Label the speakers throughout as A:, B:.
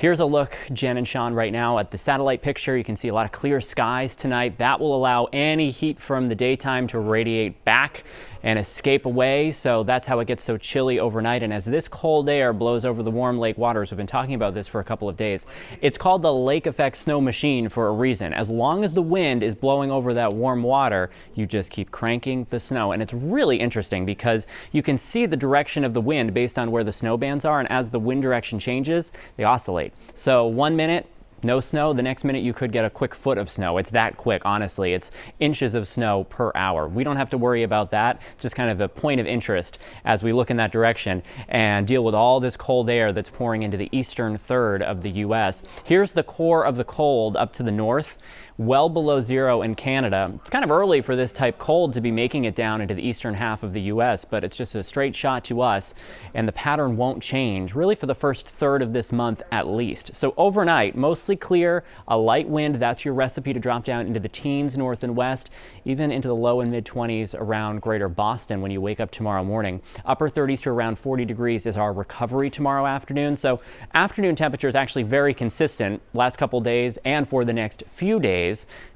A: Here's a look, Jen and Sean, right now at the satellite picture. You can see a lot of clear skies tonight. That will allow any heat from the daytime to radiate back and escape away. So that's how it gets so chilly overnight. And as this cold air blows over the warm lake waters, we've been talking about this for a couple of days. It's called the lake effect snow machine for a reason. As long as the wind is blowing over that warm water, you just keep cranking the snow. And it's really interesting because you can see the direction of the wind based on where the snow bands are. And as the wind direction changes, they oscillate. So 1 minute, no snow. The next minute you could get a quick foot of snow. It's that quick, honestly. It's inches of snow per hour. We don't have to worry about that. It's just kind of a point of interest as we look in that direction and deal with all this cold air that's pouring into the eastern third of the U.S. Here's the core of the cold up to the north, well below zero in Canada. It's kind of early for this type cold to be making it down into the eastern half of the U.S., but it's just a straight shot to us, and the pattern won't change really for the first third of this month at least. So overnight, mostly clear, a light wind. That's your recipe to drop down into the teens north and west, even into the low and mid 20s around greater Boston when you wake up tomorrow morning. Upper 30s to around 40 degrees is our recovery tomorrow afternoon. So afternoon temperature is actually very consistent last couple days and for the next few days.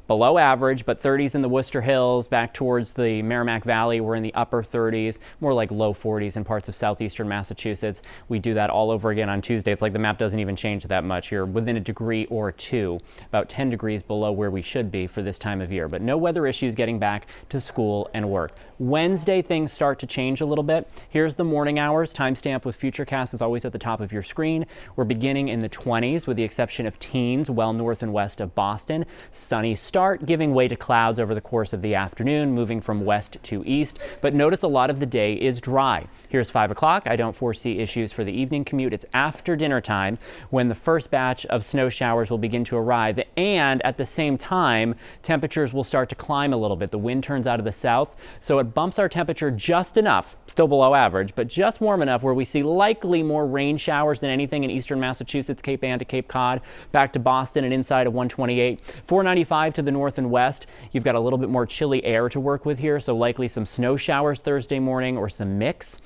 A: Below average, but 30s in the Worcester Hills, back towards the Merrimack Valley, we're in the upper 30s, more like low 40s in parts of southeastern Massachusetts. We do that all over again on Tuesday. It's like the map doesn't even change that much. You're within a degree or two, about 10 degrees below where we should be for this time of year. But no weather issues getting back to school and work. Wednesday, things start to change a little bit. Here's the morning hours. Timestamp with Futurecast is always at the top of your screen. We're beginning in the 20s with the exception of teens, well north and west of Boston. Sunny start, giving way to clouds over the course of the afternoon, moving from west to east. But notice a lot of the day is dry. Here's 5 o'clock. I don't foresee issues for the evening commute. It's after dinner time when the first batch of snow showers will begin to arrive. And at the same time, temperatures will start to climb a little bit. The wind turns out of the south, so it bumps our temperature just enough, still below average, but just warm enough where we see likely more rain showers than anything in eastern Massachusetts, Cape Ann to Cape Cod, back to Boston and inside of 128. 495 to the north and west. You've got a little bit more chilly air to work with here, so likely some snow showers Thursday morning or some mix.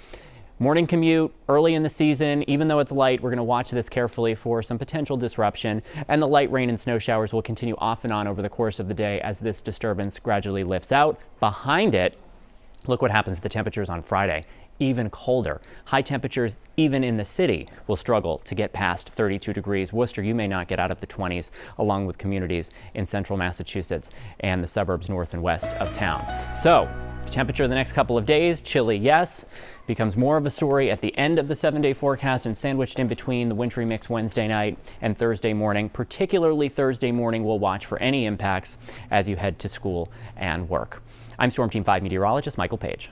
A: Morning commute early in the season, even though it's light, we're going to watch this carefully for some potential disruption, and the light rain and snow showers will continue off and on over the course of the day as this disturbance gradually lifts out. Behind it, look what happens to the temperatures on Friday. Even colder. High temperatures, even in the city, will struggle to get past 32 degrees. Worcester, you may not get out of the 20s, along with communities in central Massachusetts and the suburbs north and west of town. So, temperature the next couple of days, chilly, yes. Becomes more of a story at the end of the 7-day forecast and sandwiched in between the wintry mix Wednesday night and Thursday morning. Particularly Thursday morning, we'll watch for any impacts as you head to school and work. I'm Storm Team 5 meteorologist Michael Page.